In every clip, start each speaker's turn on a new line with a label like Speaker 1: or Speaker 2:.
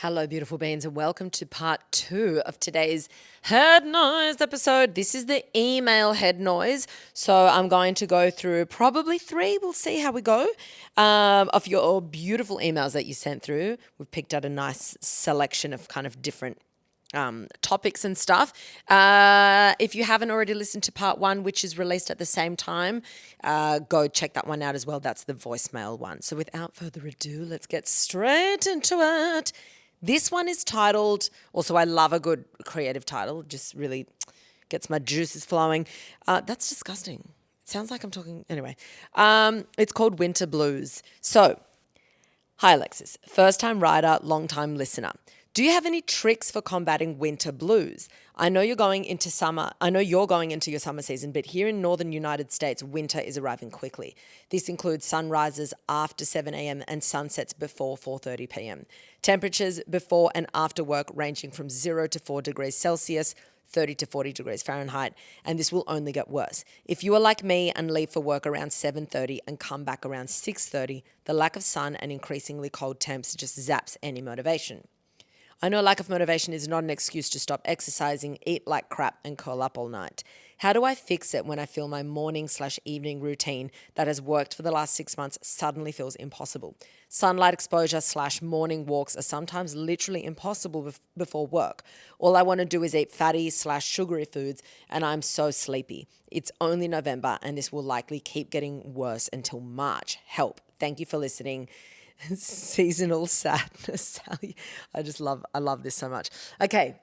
Speaker 1: Hello, beautiful beings, and welcome to part 2 of today's head noise episode. This is the email head noise. So I'm going to go through probably 3, we'll see how we go, of your beautiful emails that you sent through. We've picked out a nice selection of kind of different topics and stuff. If you haven't already listened to part 1, which is released at the same time, go check that one out as well. That's the voicemail one. So without further ado, let's get straight into it. This one is titled, also I love a good creative title, just really gets my juices flowing. That's disgusting. It sounds like I'm talking, anyway. It's called Winter Blues. So, hi Alexis, first time writer, long time listener. Do you have any tricks for combating winter blues? I know you're going into your summer season, but here in northern United States, winter is arriving quickly. This includes sunrises after 7 a.m. and sunsets before 4:30 p.m. Temperatures before and after work ranging from 0 to 4 degrees Celsius, 30 to 40 degrees Fahrenheit, and this will only get worse. If you are like me and leave for work around 7:30 and come back around 6:30, the lack of sun and increasingly cold temps just zaps any motivation. I know lack of motivation is not an excuse to stop exercising, eat like crap, and curl up all night. How do I fix it when I feel my morning/evening routine that has worked for the last 6 months suddenly feels impossible? Sunlight exposure/morning walks are sometimes literally impossible before work. All I want to do is eat fatty/sugary foods, and I'm so sleepy. It's only November, and this will likely keep getting worse until March. Help. Thank you for listening. Seasonal sadness, Sally. I love this so much. Okay,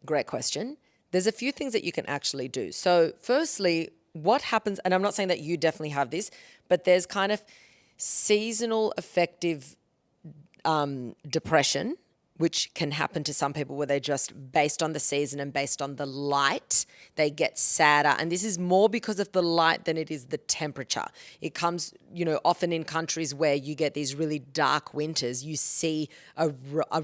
Speaker 1: great question. There's a few things that you can actually do. So firstly, what happens, and I'm not saying that you definitely have this, but there's kind of seasonal affective depression, which can happen to some people where they just, based on the season and based on the light, they get sadder. And this is more because of the light than it is the temperature. It comes, often in countries where you get these really dark winters, you see a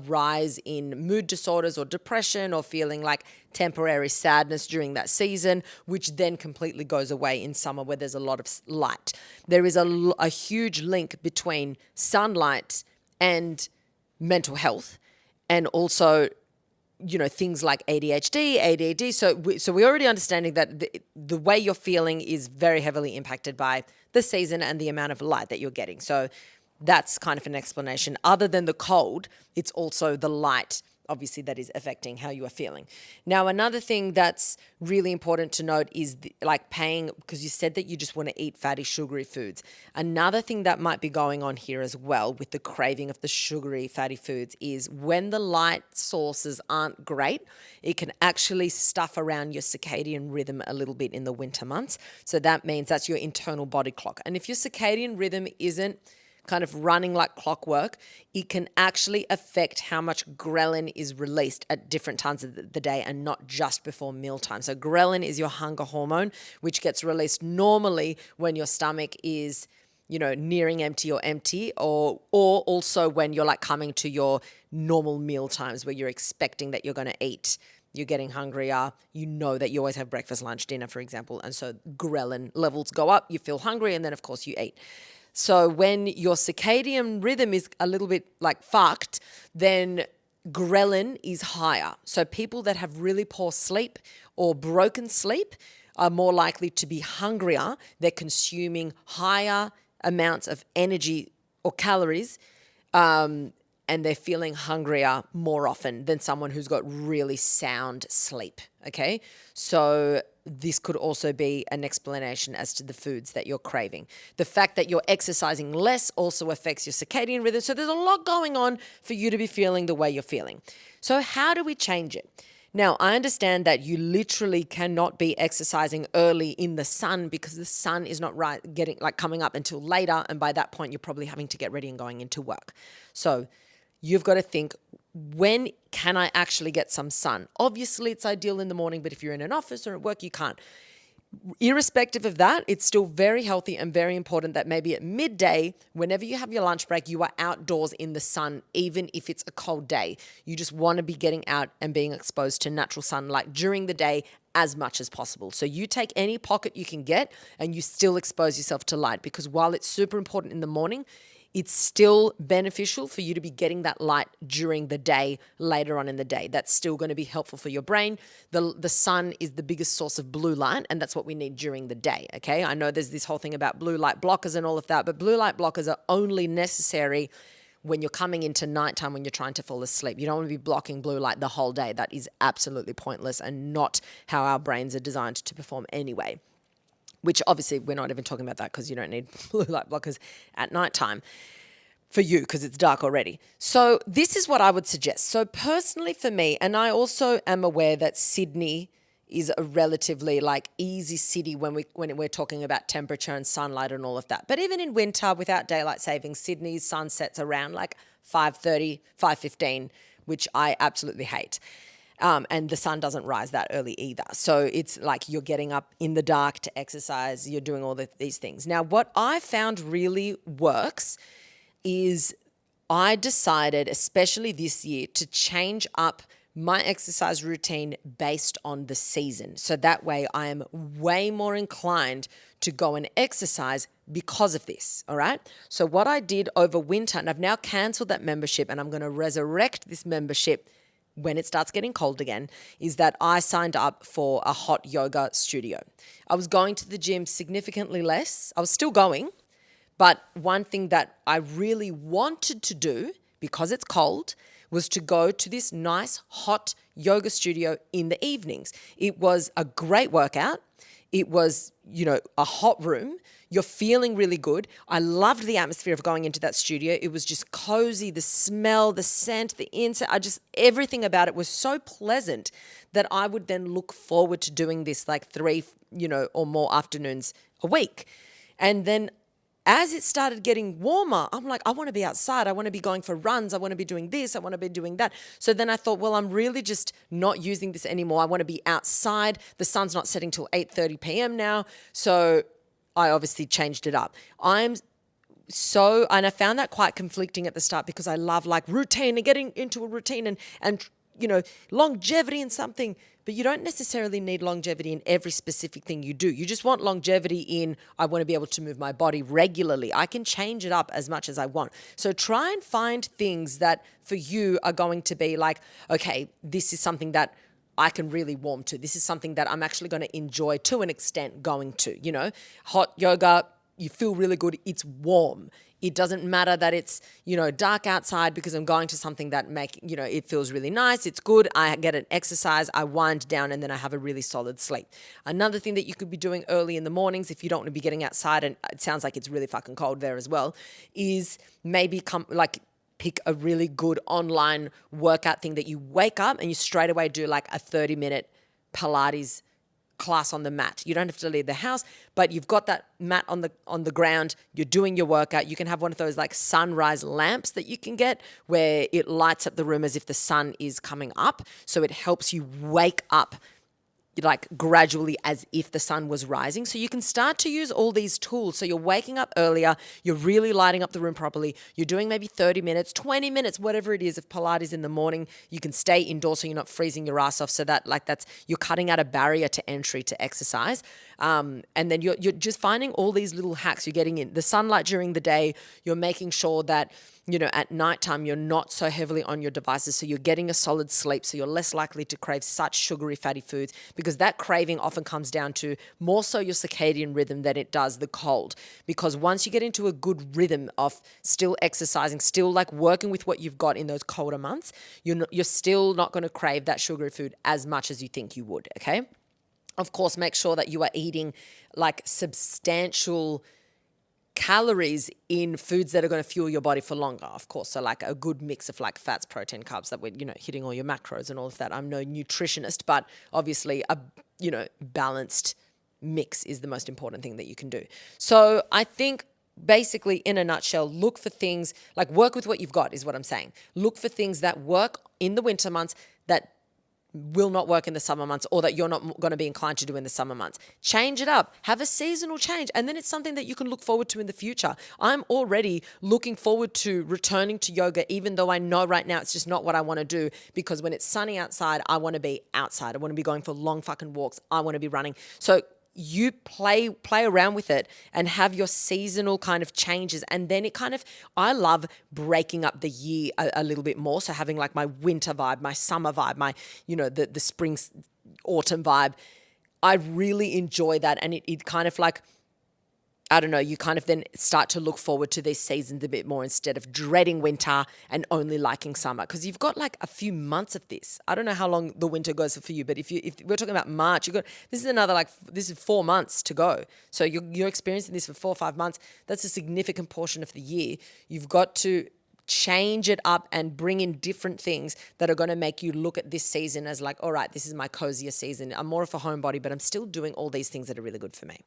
Speaker 1: rise in mood disorders or depression or feeling like temporary sadness during that season, which then completely goes away in summer where there's a lot of light. There is a huge link between sunlight and mental health. And also, things like ADHD, ADD. So we're already understanding that the way you're feeling is very heavily impacted by the season and the amount of light that you're getting. So that's kind of an explanation. Other than the cold, it's also the light, obviously, that is affecting how you are feeling. Now, another thing that's really important to note is because you said that you just want to eat fatty, sugary foods. Another thing that might be going on here as well with the craving of the sugary, fatty foods is when the light sources aren't great, it can actually stuff around your circadian rhythm a little bit in the winter months. So that means that's your internal body clock. And if your circadian rhythm isn't kind of running like clockwork, it can actually affect how much ghrelin is released at different times of the day and not just before mealtime. So ghrelin is your hunger hormone, which gets released normally when your stomach is, nearing empty or empty, or also when you're like coming to your normal meal times where you're expecting that you're going to eat. You're getting hungrier. You know that you always have breakfast, lunch, dinner, for example. And so ghrelin levels go up, you feel hungry, and then of course you eat. So when your circadian rhythm is a little bit like fucked, then ghrelin is higher. So people that have really poor sleep or broken sleep are more likely to be hungrier. They're consuming higher amounts of energy or calories, and they're feeling hungrier more often than someone who's got really sound sleep, okay? So this could also be an explanation as to the foods that you're craving. The fact that you're exercising less also affects your circadian rhythm. So there's a lot going on for you to be feeling the way you're feeling. So how do we change it? Now, I understand that you literally cannot be exercising early in the sun because the sun is not coming up until later. And by that point, you're probably having to get ready and going into work. So you've got to think, when can I actually get some sun? Obviously, it's ideal in the morning, but if you're in an office or at work, you can't. Irrespective of that, it's still very healthy and very important that maybe at midday, whenever you have your lunch break, you are outdoors in the sun, even if it's a cold day. You just want to be getting out and being exposed to natural sunlight during the day as much as possible. So you take any pocket you can get and you still expose yourself to light, because while it's super important in the morning, it's still beneficial for you to be getting that light during the day, later on in the day. That's still going to be helpful for your brain. The sun is the biggest source of blue light, and that's what we need during the day, okay? I know there's this whole thing about blue light blockers and all of that, but blue light blockers are only necessary when you're coming into nighttime when you're trying to fall asleep. You don't want to be blocking blue light the whole day. That is absolutely pointless and not how our brains are designed to perform anyway. Which obviously we're not even talking about that because you don't need blue light blockers at nighttime for you because it's dark already. So this is what I would suggest. So personally for me, and I also am aware that Sydney is a relatively like easy city when we're talking about temperature and sunlight and all of that. But even in winter without daylight savings, Sydney's sun sets around like 5:30, 5:15, which I absolutely hate. And the sun doesn't rise that early either. So it's like you're getting up in the dark to exercise, you're doing all these things. Now, what I found really works is I decided, especially this year, to change up my exercise routine based on the season. So that way I am way more inclined to go and exercise because of this, all right? So what I did over winter, and I've now canceled that membership and I'm going to resurrect this membership when it starts getting cold again, is that I signed up for a hot yoga studio. I was going to the gym significantly less. I was still going, but one thing that I really wanted to do, because it's cold, was to go to this nice hot yoga studio in the evenings. It was a great workout. It was, a hot room. You're feeling really good. I loved the atmosphere of going into that studio. It was just cozy, the smell, the scent, the incense, everything about it was so pleasant that I would then look forward to doing this like 3, or more afternoons a week. And then as it started getting warmer, I'm like, I want to be outside. I want to be going for runs. I want to be doing this. I want to be doing that. So then I thought, well, I'm really just not using this anymore. I want to be outside. The sun's not setting till 8:30 p.m. now. So I obviously changed it up. And I found that quite conflicting at the start because I love like routine and getting into a routine and longevity in something. But you don't necessarily need longevity in every specific thing you do. You just want longevity in, I want to be able to move my body regularly. I can change it up as much as I want. So try and find things that for you are going to be like, okay, this is something that I can really warm to. This is something that I'm actually going to enjoy to an extent going to, hot yoga, you feel really good. It's warm. It doesn't matter that it's, dark outside because I'm going to something that it feels really nice. It's good. I get an exercise. I wind down and then I have a really solid sleep. Another thing that you could be doing early in the mornings if you don't want to be getting outside, and it sounds like it's really fucking cold there as well, is maybe pick a really good online workout thing that you wake up and you straight away do like a 30-minute Pilates class on the mat. You don't have to leave the house, but you've got that mat on the ground. You're doing your workout. You can have one of those like sunrise lamps that you can get where it lights up the room as if the sun is coming up. So it helps you wake up like gradually as if the sun was rising. So you can start to use all these tools. So you're waking up earlier, you're really lighting up the room properly. You're doing maybe 30 minutes, 20 minutes, whatever it is of Pilates in the morning. You can stay indoors so you're not freezing your ass off. So that you're cutting out a barrier to entry to exercise. And then you're just finding all these little hacks. You're getting in the sunlight during the day. You're making sure that at nighttime, you're not so heavily on your devices. So you're getting a solid sleep. So you're less likely to crave such sugary, fatty foods because that craving often comes down to more so your circadian rhythm than it does the cold. Because once you get into a good rhythm of still exercising, still like working with what you've got in those colder months, you're still not going to crave that sugary food as much as you think you would. Okay. Of course, make sure that you are eating like substantial calories in foods that are going to fuel your body for longer, of course. So like a good mix of like fats, protein, carbs that we're, hitting all your macros and all of that. I'm no nutritionist, but obviously a, balanced mix is the most important thing that you can do. So I think basically in a nutshell, look for things like work with what you've got is what I'm saying. Look for things that work in the winter months that will not work in the summer months or that you're not going to be inclined to do in the summer months. Change it up. Have a seasonal change. And then it's something that you can look forward to in the future. I'm already looking forward to returning to yoga, even though I know right now it's just not what I want to do, because when it's sunny outside, I want to be outside. I want to be going for long fucking walks. I want to be running. So you play around with it and have your seasonal kind of changes. And then I love breaking up the year a little bit more. So having like my winter vibe, my summer vibe, my, the spring, autumn vibe. I really enjoy that. And it kind of like, I don't know, you kind of then start to look forward to these seasons a bit more instead of dreading winter and only liking summer, because you've got like a few months of this. I don't know how long the winter goes for you, but if we're talking about March, this is 4 months to go. So you're experiencing this for 4 or 5 months. That's a significant portion of the year. You've got to change it up and bring in different things that are going to make you look at this season as like, all right, this is my cozier season. I'm more of a homebody, but I'm still doing all these things that are really good for me.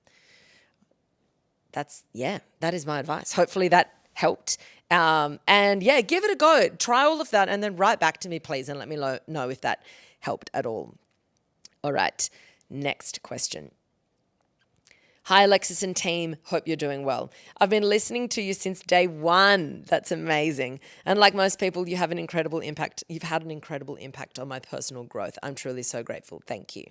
Speaker 1: That is my advice. Hopefully that helped. And yeah, give it a go. Try all of that and then write back to me, please, and let me know if that helped at all. All right, next question. Hi, Alexis and team. Hope you're doing well. I've been listening to you since day one. That's amazing. And like most people, you have an incredible impact. You've had an incredible impact on my personal growth. I'm truly so grateful. Thank you.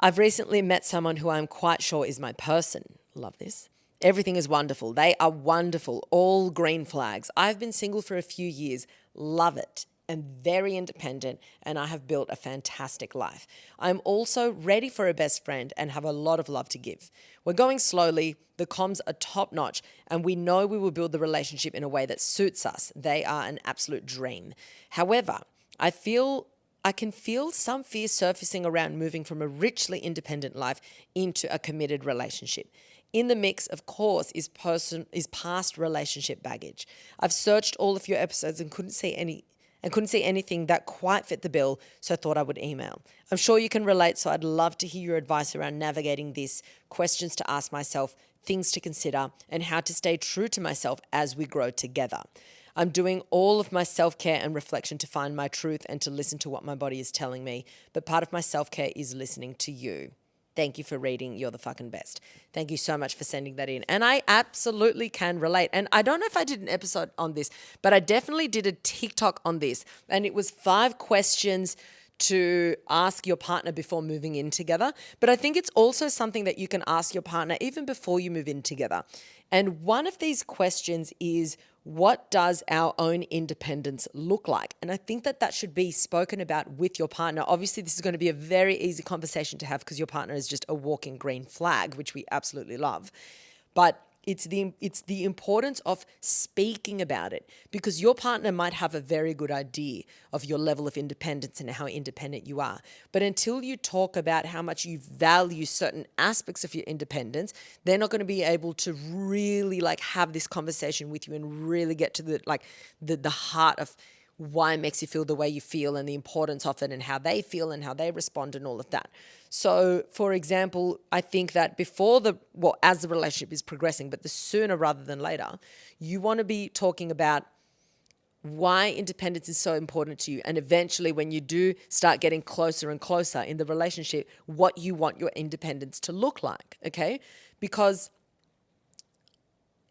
Speaker 1: I've recently met someone who I'm quite sure is my person. Love this. Everything is wonderful. They are wonderful. All green flags. I've been single for a few years. Love it. I'm very independent and I have built a fantastic life. I'm also ready for a best friend and have a lot of love to give. We're going slowly. The comms are top notch and we know we will build the relationship in a way that suits us. They are an absolute dream. However, I can feel some fear surfacing around moving from a richly independent life into a committed relationship. In the mix, of course, is past relationship baggage. I've searched all of your episodes and couldn't see anything that quite fit the bill, so I thought I would email. I'm sure you can relate, so I'd love to hear your advice around navigating this, questions to ask myself, things to consider, and how to stay true to myself as we grow together. I'm doing all of my self-care and reflection to find my truth and to listen to what my body is telling me, but part of my self-care is listening to you. Thank you for reading. You're the fucking best. Thank you so much for sending that in. And I absolutely can relate. And I don't know if I did an episode on this, but I definitely did a TikTok on this. And it was 5 questions to ask your partner before moving in together. But I think it's also something that you can ask your partner even before you move in together. And one of these questions is, what does our own independence look like? And I think that should be spoken about with your partner. Obviously, this is going to be a very easy conversation to have because your partner is just a walking green flag, which we absolutely love. But it's the importance of speaking about it, because your partner might have a very good idea of your level of independence and how independent you are. But until you talk about how much you value certain aspects of your independence, they're not going to be able to really like have this conversation with you and really get to the heart of why it makes you feel the way you feel and the importance of it and how they feel and how they respond and all of that. So, for example, I think that as the relationship is progressing, but the sooner rather than later, you want to be talking about why independence is so important to you. And eventually when you do start getting closer and closer in the relationship, what you want your independence to look like, okay? Because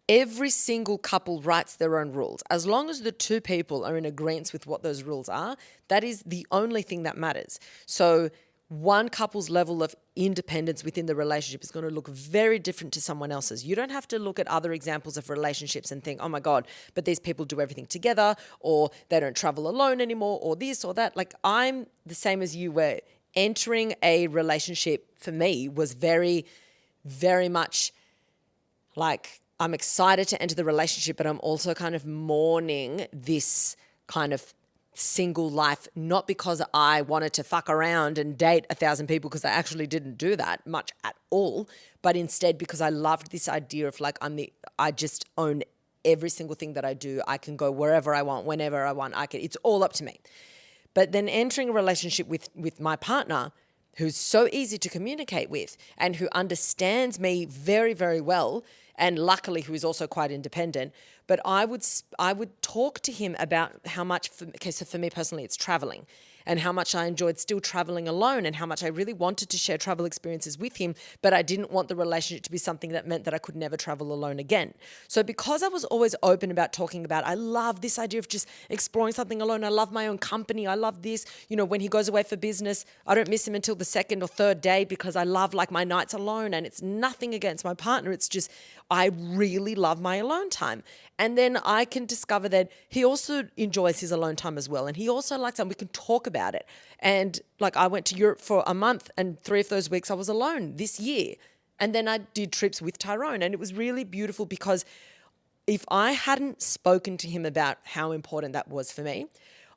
Speaker 1: every single couple writes their own rules. As long as the two people are in agreement with what those rules are, that is the only thing that matters. So one couple's level of independence within the relationship is going to look very different to someone else's. You don't have to look at other examples of relationships and think, oh my God, but these people do everything together, or they don't travel alone anymore, or this or that. Like, I'm the same as you, where entering a relationship for me was very, very much like, I'm excited to enter the relationship, but I'm also kind of mourning this kind of single life, not because I wanted to fuck around and date 1,000 people, because I actually didn't do that much at all, but instead because I loved this idea of like, I just own every single thing that I do. I can go wherever I want, whenever I want. It's all up to me. But then entering a relationship with my partner, who's so easy to communicate with and who understands me very, very well, and luckily who is also quite independent, but I would talk to him about how much, so for me personally, it's traveling. and how much I enjoyed still traveling alone and how much I really wanted to share travel experiences with him, but I didn't want the relationship to be something that meant that I could never travel alone again. So because I was always open about talking about, I love this idea of just exploring something alone. I love my own company. I love this. When he goes away for business, I don't miss him until the second or third day because I love like my nights alone, and it's nothing against my partner. It's just, I really love my alone time. And then I can discover that he also enjoys his alone time as well. And he also likes that we can talk about it. And like I went to Europe for a month and 3 of those weeks I was alone this year. And then I did trips with Tyrone, and it was really beautiful because if I hadn't spoken to him about how important that was for me,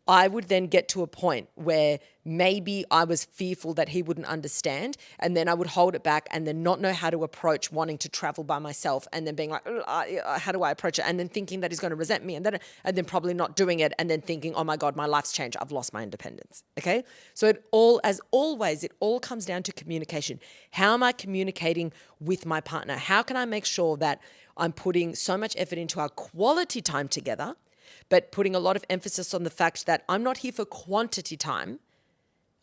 Speaker 1: I would then get to a point where maybe I was fearful that he wouldn't understand, and then I would hold it back and then not know how to approach wanting to travel by myself, and then being like, how do I approach it? And then thinking that he's going to resent me, and then probably not doing it, and then thinking, oh my God, my life's changed. I've lost my independence. Okay. So as always, it all comes down to communication. How am I communicating with my partner? How can I make sure that I'm putting so much effort into our quality time together, but putting a lot of emphasis on the fact that I'm not here for quantity time.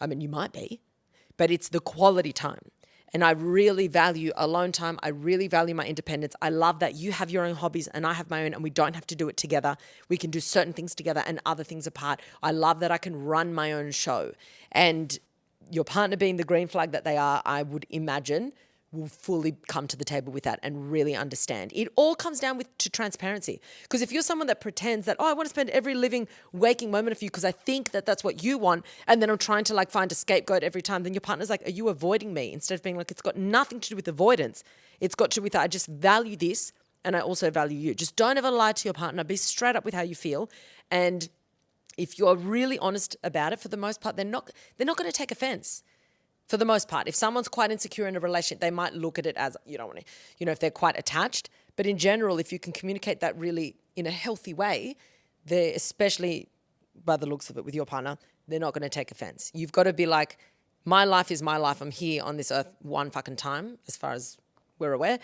Speaker 1: I mean, you might be, but it's the quality time. And I really value alone time. I really value my independence. I love that you have your own hobbies and I have my own, and we don't have to do it together. We can do certain things together and other things apart. I love that I can run my own show. And your partner being the green flag that they are, I would imagine, will fully come to the table with that and really understand. It all comes down to transparency. Because if you're someone that pretends that, I want to spend every living waking moment of you because I think that that's what you want, and then I'm trying to like find a scapegoat every time, then your partner's like, are you avoiding me? Instead of being like, it's got nothing to do with avoidance. It's got to do with, I just value this and I also value you. Just don't ever lie to your partner. Be straight up with how you feel. And if you're really honest about it, for the most part, they're not going to take offense. For the most part, if someone's quite insecure in a relationship, they might look at it as, you don't want to, if they're quite attached. But in general, if you can communicate that really in a healthy way, they're, especially by the looks of it with your partner, they're not going to take offense. You've got to be like, my life is my life. I'm here on this earth one fucking time, as far as we're aware.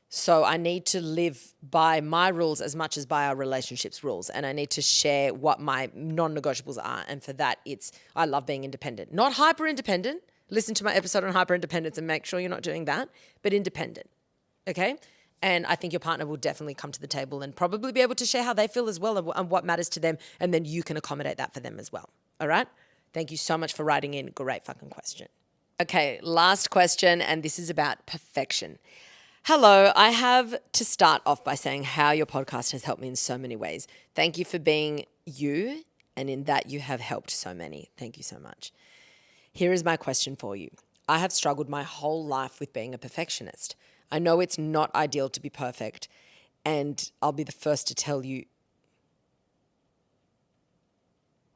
Speaker 1: So I need to live by my rules as much as by our relationship's rules. And I need to share what my non-negotiables are. And for that, I love being independent. Not hyper-independent. Listen to my episode on hyper-independence and make sure you're not doing that, but independent, okay? And I think your partner will definitely come to the table and probably be able to share how they feel as well and what matters to them, and then you can accommodate that for them as well, all right? Thank you so much for writing in. Great fucking question. Okay, last question, and this is about perfection. Hello, I have to start off by saying how your podcast has helped me in so many ways. Thank you for being you, and in that you have helped so many. Thank you so much. Here is my question for you. I have struggled my whole life with being a perfectionist. I know it's not ideal to be perfect, and I'll be the first to tell you.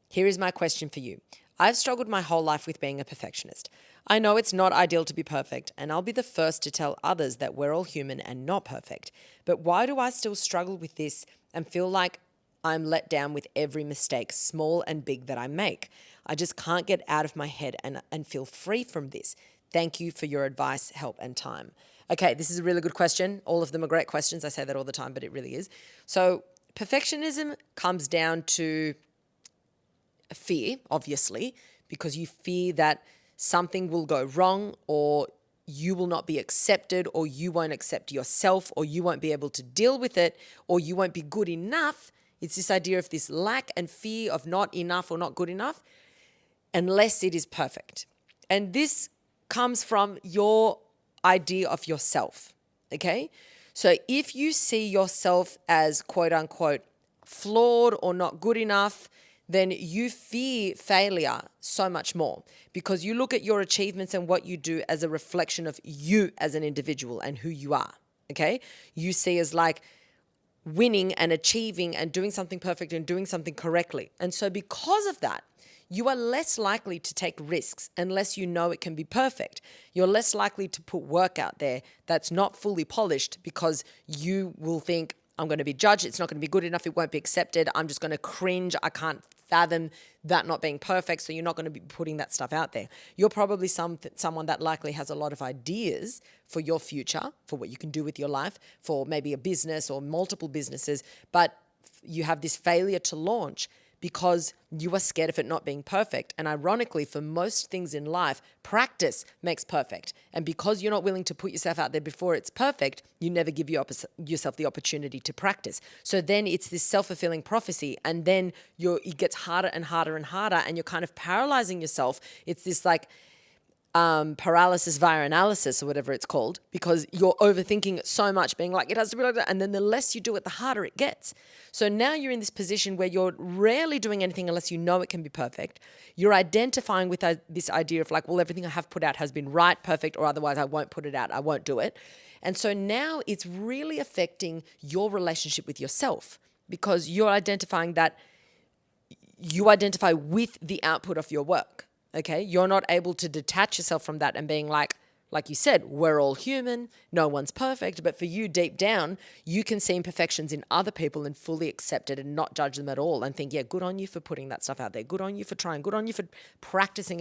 Speaker 1: Here is my question for you. I've struggled my whole life with being a perfectionist. I know it's not ideal to be perfect, and I'll be the first to tell others that we're all human and not perfect. But why do I still struggle with this and feel like I'm let down with every mistake, small and big, that I make? I just can't get out of my head and feel free from this. Thank you for your advice, help, and time. Okay, this is a really good question. All of them are great questions. I say that all the time, but it really is. So perfectionism comes down to fear, obviously, because you fear that something will go wrong, or you will not be accepted, or you won't accept yourself, or you won't be able to deal with it, or you won't be good enough. It's this idea of this lack and fear of not enough or not good enough unless it is perfect. And this comes from your idea of yourself, okay? So if you see yourself as quote unquote flawed or not good enough, then you fear failure so much more because you look at your achievements and what you do as a reflection of you as an individual and who you are, okay? You see as like winning and achieving and doing something perfect and doing something correctly. And so because of that, you are less likely to take risks unless you know it can be perfect. You're less likely to put work out there that's not fully polished because you will think, I'm going to be judged, it's not going to be good enough, it won't be accepted, I'm just going to cringe, I can't fathom that not being perfect, so you're not going to be putting that stuff out there. You're probably someone that likely has a lot of ideas for your future, for what you can do with your life, for maybe a business or multiple businesses, but you have this failure to launch because you are scared of it not being perfect. And ironically, for most things in life, practice makes perfect. And because you're not willing to put yourself out there before it's perfect, you never give yourself the opportunity to practice. So then it's this self-fulfilling prophecy, and then it gets harder and harder and harder, and you're kind of paralyzing yourself. It's this like paralysis via analysis or whatever it's called, because you're overthinking it so much, being like, it has to be like that. And then the less you do it, the harder it gets. So now you're in this position where you're rarely doing anything unless you know it can be perfect. You're identifying with this idea of like, well, everything I have put out has been right, perfect, or otherwise I won't put it out. I won't do it. And so now it's really affecting your relationship with yourself, because you're identifying that you identify with the output of your work. Okay, you're not able to detach yourself from that and being like you said, we're all human, no one's perfect, but for you deep down, you can see imperfections in other people and fully accept it and not judge them at all and think, yeah, good on you for putting that stuff out there, good on you for trying, good on you for practicing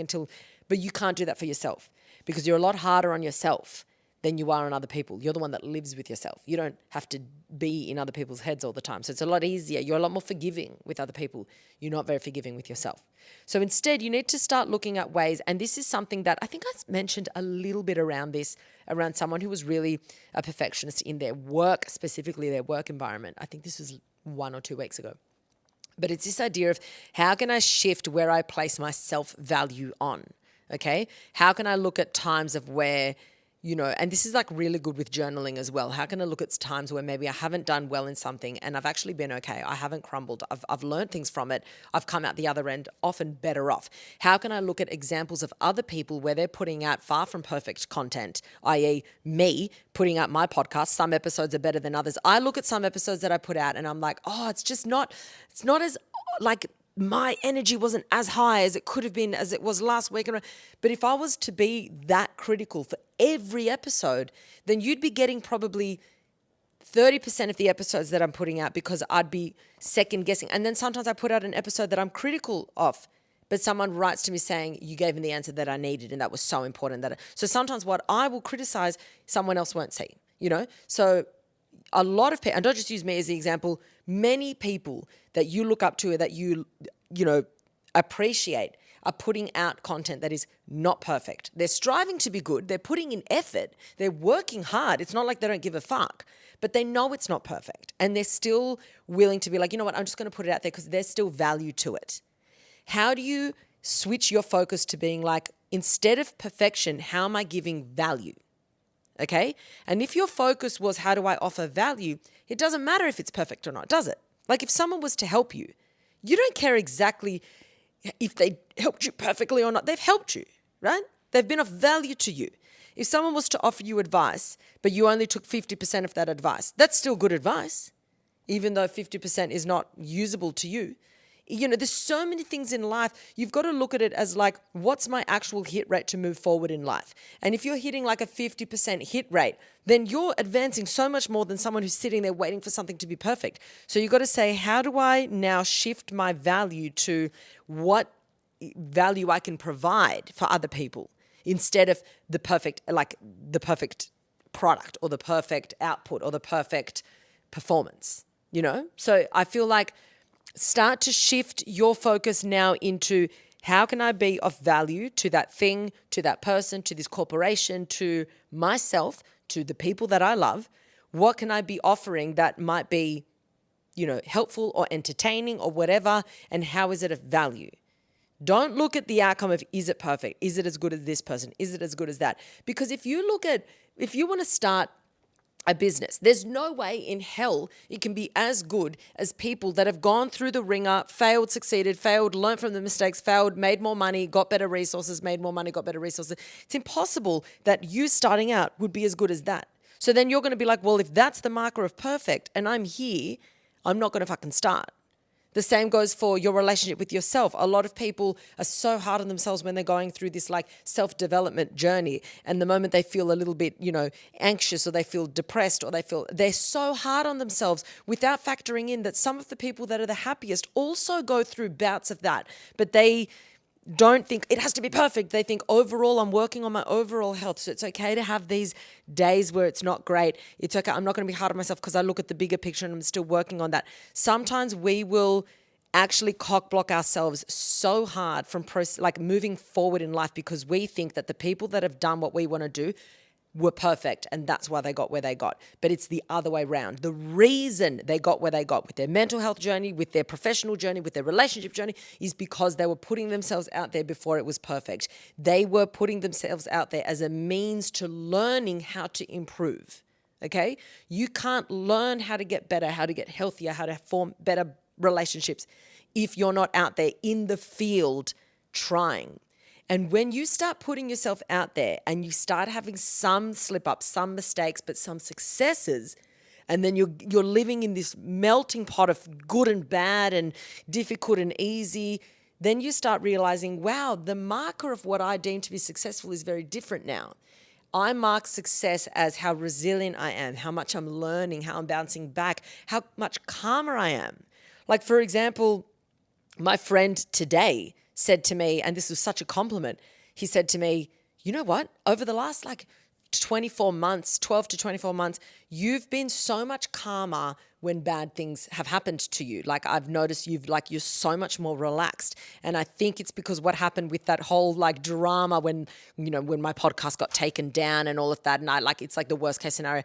Speaker 1: but you can't do that for yourself, because you're a lot harder on yourself than you are on other people. You're the one that lives with yourself. You don't have to be in other people's heads all the time. So it's a lot easier. You're a lot more forgiving with other people. You're not very forgiving with yourself. So instead, you need to start looking at ways, and this is something that I think I mentioned a little bit around someone who was really a perfectionist in their work, specifically their work environment. I think this was 1 or 2 weeks ago. But it's this idea of, how can I shift where I place my self-value on? Okay? How can I look at times of where, and this is like really good with journaling as well. How can I look at times where maybe I haven't done well in something and I've actually been okay? I haven't crumbled. I've learned things from it. I've come out the other end often better off. How can I look at examples of other people where they're putting out far from perfect content, i.e. me putting out my podcast? Some episodes are better than others. I look at some episodes that I put out and I'm like, oh, it's not as like, my energy wasn't as high as it could have been, as it was last week. But if I was to be that critical for every episode, then you'd be getting probably 30% of the episodes that I'm putting out, because I'd be second guessing. And then sometimes I put out an episode that I'm critical of, but someone writes to me saying, you gave me the answer that I needed and that was so important. So sometimes what I will criticize, someone else won't see, So a lot of people, and don't just use me as the example, many people that you look up to, that you appreciate, are putting out content that is not perfect. They're striving to be good. They're putting in effort. They're working hard. It's not like they don't give a fuck, but they know it's not perfect. And they're still willing to be like, you know what, I'm just going to put it out there because there's still value to it. How do you switch your focus to being like, instead of perfection, how am I giving value? Okay? And if your focus was, how do I offer value? It doesn't matter if it's perfect or not, does it? Like if someone was to help you, you don't care exactly if they helped you perfectly or not. They've helped you, right? They've been of value to you. If someone was to offer you advice, but you only took 50% of that advice, that's still good advice, even though 50% is not usable to you. There's so many things in life. You've got to look at it as like, what's my actual hit rate to move forward in life? And if you're hitting like a 50% hit rate, then you're advancing so much more than someone who's sitting there waiting for something to be perfect. So you've got to say, how do I now shift my value to what value I can provide for other people, instead of the perfect product or the perfect output or the perfect performance, So I feel like, start to shift your focus now into, how can I be of value to that thing, to that person, to this corporation, to myself, to the people that I love? What can I be offering that might be, helpful or entertaining or whatever? And how is it of value? Don't look at the outcome of, is it perfect? Is it as good as this person? Is it as good as that? Because if you want to start a business, there's no way in hell it can be as good as people that have gone through the ringer, failed, succeeded, failed, learned from the mistakes, failed, made more money, got better resources, made more money, got better resources. It's impossible that you starting out would be as good as that. So then you're going to be like, well, if that's the marker of perfect and I'm here, I'm not going to fucking start. The same goes for your relationship with yourself. A lot of people are so hard on themselves when they're going through this like self-development journey. And the moment they feel a little bit, anxious, or they feel depressed, or they're so hard on themselves, without factoring in that some of the people that are the happiest also go through bouts of that. But they don't think it has to be perfect. They think, overall, I'm working on my overall health. So it's okay to have these days where it's not great. It's okay. I'm not going to be hard on myself because I look at the bigger picture and I'm still working on that. Sometimes we will actually cock block ourselves so hard from like moving forward in life because we think that the people that have done what we want to do were perfect and that's why they got where they got. But it's the other way around. The reason they got where they got with their mental health journey, with their professional journey, with their relationship journey is because they were putting themselves out there before it was perfect. They were putting themselves out there as a means to learning how to improve. Okay? You can't learn how to get better, how to get healthier, how to form better relationships if you're not out there in the field trying. And when you start putting yourself out there and you start having some slip ups, some mistakes, but some successes, and then you're living in this melting pot of good and bad and difficult and easy, then you start realizing, wow, the marker of what I deem to be successful is very different now. I mark success as how resilient I am, how much I'm learning, how I'm bouncing back, how much calmer I am. Like, for example, my friend today said to me, and this was such a compliment, he said to me, you know what? Over the last 24 months, 12 to 24 months, you've been so much calmer when bad things have happened to you. Like I've noticed you're so much more relaxed. And I think it's because what happened with that whole drama when my podcast got taken down and all of that. And it's like the worst case scenario.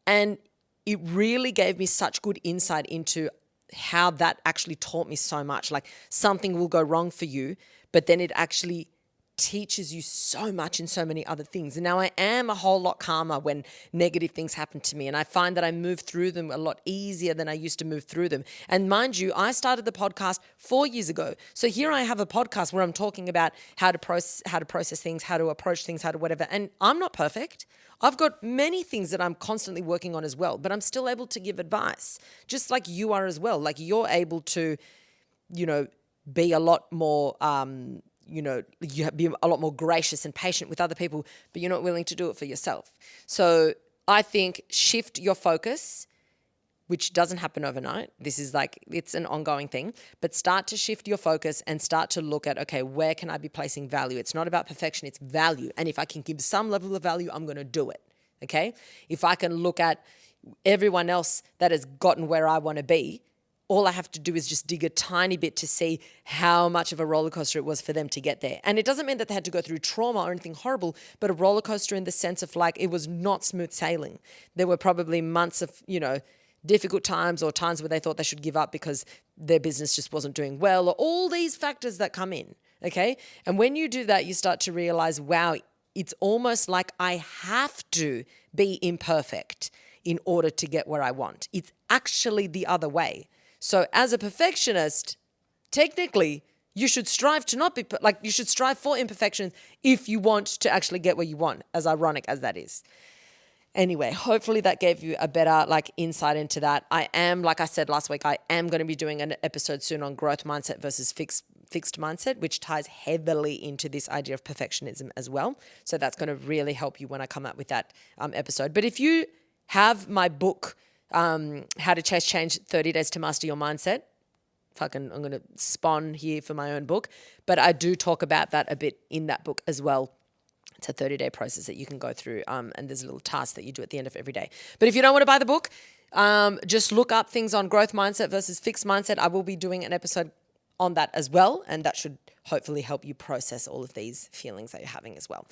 Speaker 1: And it really gave me such good insight into how that actually taught me so much. Like something will go wrong for you, but then it actually teaches you so much in so many other things. And now I am a whole lot calmer when negative things happen to me. And I find that I move through them a lot easier than I used to move through them. And mind you, I started the podcast 4 years ago. So here I have a podcast where I'm talking about how to process things, how to approach things, how to whatever. And I'm not perfect. I've got many things that I'm constantly working on as well, but I'm still able to give advice, just like you are as well. Like you're able to, be a lot more, you be a lot more gracious and patient with other people, but you're not willing to do it for yourself. So I think shift your focus, which doesn't happen overnight. This is it's an ongoing thing, but start to shift your focus and start to look at, okay, where can I be placing value? It's not about perfection, it's value. And if I can give some level of value, I'm going to do it. Okay. If I can look at everyone else that has gotten where I want to be, all I have to do is just dig a tiny bit to see how much of a roller coaster it was for them to get there. And it doesn't mean that they had to go through trauma or anything horrible, but a roller coaster in the sense of it was not smooth sailing. There were probably months of, difficult times or times where they thought they should give up because their business just wasn't doing well, or all these factors that come in, okay? And when you do that, you start to realize, wow, it's almost like I have to be imperfect in order to get where I want. It's actually the other way. So as a perfectionist, technically, you should strive to not be, you should strive for imperfections if you want to actually get where you want, as ironic as that is. Anyway, hopefully that gave you a better insight into that. I am, like I said last week, I am going to be doing an episode soon on growth mindset versus fixed mindset, which ties heavily into this idea of perfectionism as well. So that's going to really help you when I come up with that episode. But if you have my book, How to Chase Change 30 Days to Master Your Mindset, I'm going to spawn here for my own book. But I do talk about that a bit in that book as well. It's a 30-day process that you can go through, and there's a little task that you do at the end of every day. But if you don't want to buy the book, just look up things on growth mindset versus fixed mindset. I will be doing an episode on that as well, and that should hopefully help you process all of these feelings that you're having as well.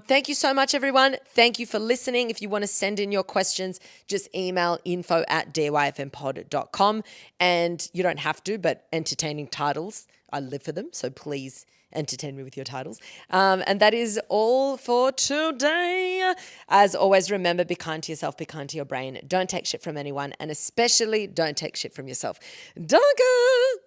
Speaker 1: Thank you so much, everyone. Thank you for listening. If you want to send in your questions, just email info@dyfmpod.com. And you don't have to, but entertaining titles, I live for them, so please entertain me with your titles. And that is all for today. As always, remember, be kind to yourself, be kind to your brain. Don't take shit from anyone, and especially don't take shit from yourself. Danke!